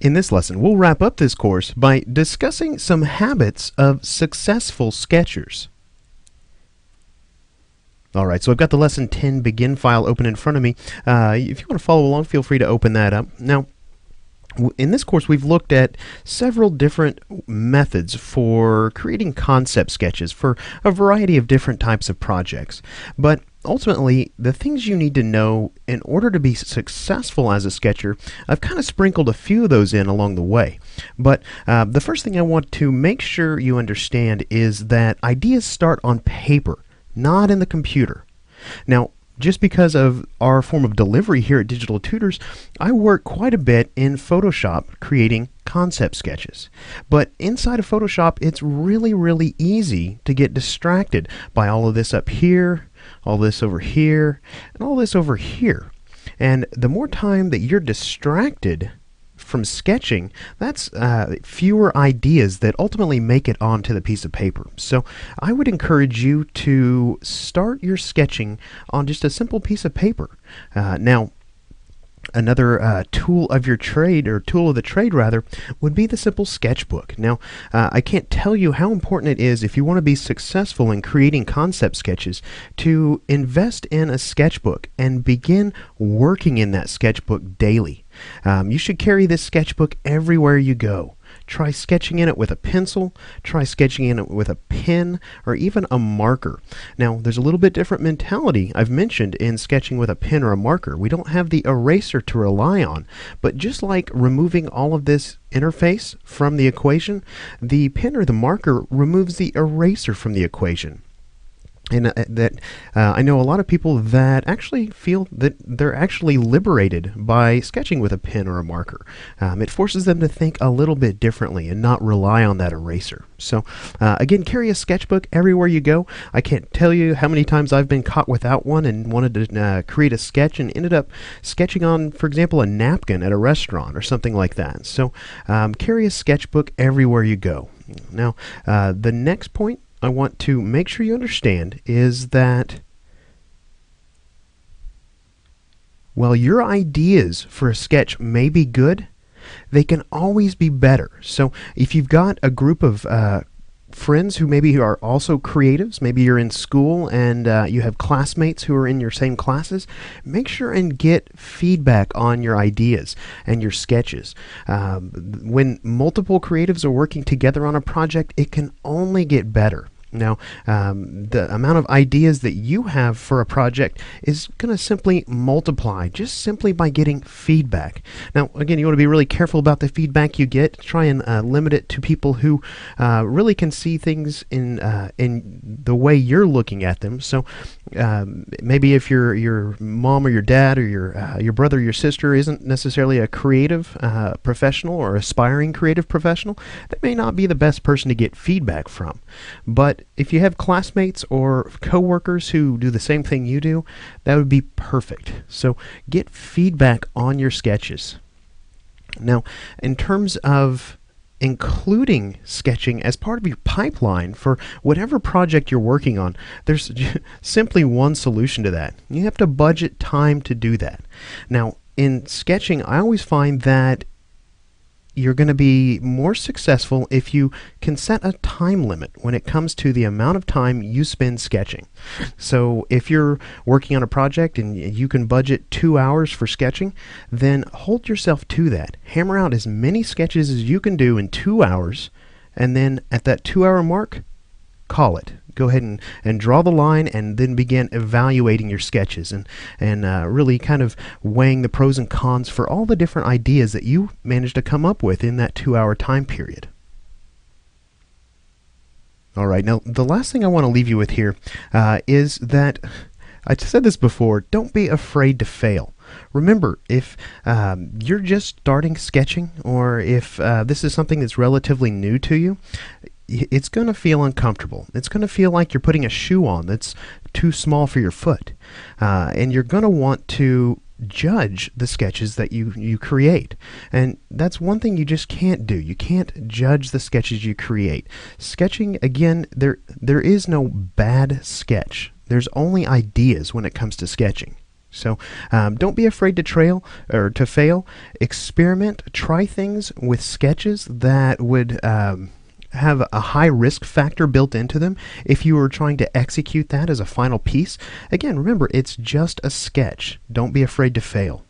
In this lesson, we'll wrap up this course by discussing some habits of successful sketchers. Alright, so I've got the Lesson 10 Begin file open in front of me. If you want to follow along, feel free to open that up. Now, in this course, we've looked at several different methods for creating concept sketches for a variety of different types of projects. But ultimately, the things you need to know in order to be successful as a sketcher, I've kind of sprinkled a few of those in along the way. But the first thing I want to make sure you understand is that ideas start on paper, not in the computer. Now, just because of our form of delivery here at Digital Tutors, I work quite a bit in Photoshop creating concept sketches. But inside of Photoshop, it's really easy to get distracted by all of this up here, all this over here, and all this over here. And the more time that you're distracted from sketching, that's fewer ideas that ultimately make it onto the piece of paper. So I would encourage you to start your sketching on just a simple piece of paper. Now, another tool of your trade, or tool of the trade rather, would be the simple sketchbook. Now, I can't tell you how important it is, if you want to be successful in creating concept sketches, to invest in a sketchbook and begin working in that sketchbook daily. You should carry this sketchbook everywhere you go. Try sketching in it with a pencil, try sketching in it with a pen, or even a marker. Now, there's a little bit different mentality I've mentioned in sketching with a pen or a marker. We don't have the eraser to rely on, but just like removing all of this interface from the equation, the pen or the marker removes the eraser from the equation. And I know a lot of people that actually feel that they're actually liberated by sketching with a pen or a marker. It forces them to think a little bit differently and not rely on that eraser. So again, carry a sketchbook everywhere you go. I can't tell you how many times I've been caught without one and wanted to create a sketch and ended up sketching on, for example, a napkin at a restaurant or something like that. So carry a sketchbook everywhere you go. Now, the next point I want to make sure you understand is that while your ideas for a sketch may be good, they can always be better. So if you've got a group of friends who maybe are also creatives, maybe you're in school and you have classmates who are in your same classes, make sure and get feedback on your ideas and your sketches. When multiple creatives are working together on a project, it can only get better. Now, the amount of ideas that you have for a project is going to simply multiply just simply by getting feedback. Now, again, you want to be really careful about the feedback you get. Try and limit it to people who really can see things in the way you're looking at them. So maybe if your mom or your dad or your brother or your sister isn't necessarily a creative professional or aspiring creative professional, they may not be the best person to get feedback from. But if you have classmates or coworkers who do the same thing you do, that would be perfect. So get feedback on your sketches. Now, in terms of including sketching as part of your pipeline for whatever project you're working on, there's simply one solution to that. You have to budget time to do that. Now, in sketching, I always find that you're going to be more successful if you can set a time limit when it comes to the amount of time you spend sketching. So if you're working on a project and you can budget 2 hours for sketching, then hold yourself to that. Hammer out as many sketches as you can do in 2 hours, and then at that 2-hour mark, call it. Go ahead and draw the line and then begin evaluating your sketches and really kind of weighing the pros and cons for all the different ideas that you managed to come up with in that 2-hour time period. Alright, now the last thing I want to leave you with here is that, I said this before, don't be afraid to fail. Remember, if you're just starting sketching, or if this is something that's relatively new to you, it's going to feel uncomfortable. It's going to feel like you're putting a shoe on that's too small for your foot. And you're going to want to judge the sketches that you create. And that's one thing you just can't do. You can't judge the sketches you create. Sketching, again, there is no bad sketch. There's only ideas when it comes to sketching. So don't be afraid to to fail. Experiment, try things with sketches that would have a high risk factor built into them if you were trying to execute that as a final piece. Again, remember, it's just a sketch. Don't be afraid to fail.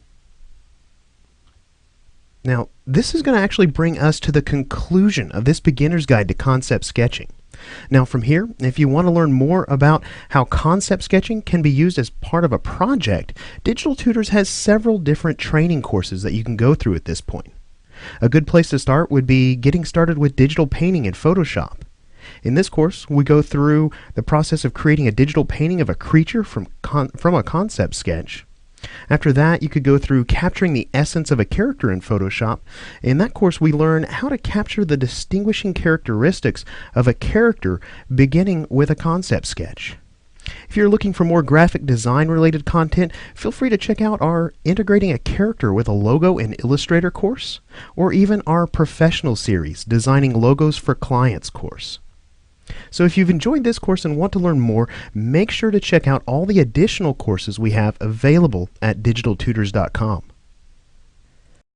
Now, this is going to actually bring us to the conclusion of this beginner's guide to concept sketching. Now from here, if you want to learn more about how concept sketching can be used as part of a project, Digital Tutors has several different training courses that you can go through at this point. A good place to start would be getting started with digital painting in Photoshop. In this course, we go through the process of creating a digital painting of a creature from a concept sketch. After that, you could go through capturing the essence of a character in Photoshop. In that course, we learn how to capture the distinguishing characteristics of a character beginning with a concept sketch. If you're looking for more graphic design related content, feel free to check out our Integrating a Character with a Logo in Illustrator course, or even our Professional series, Designing Logos for Clients course. So if you've enjoyed this course and want to learn more, make sure to check out all the additional courses we have available at digitaltutors.com.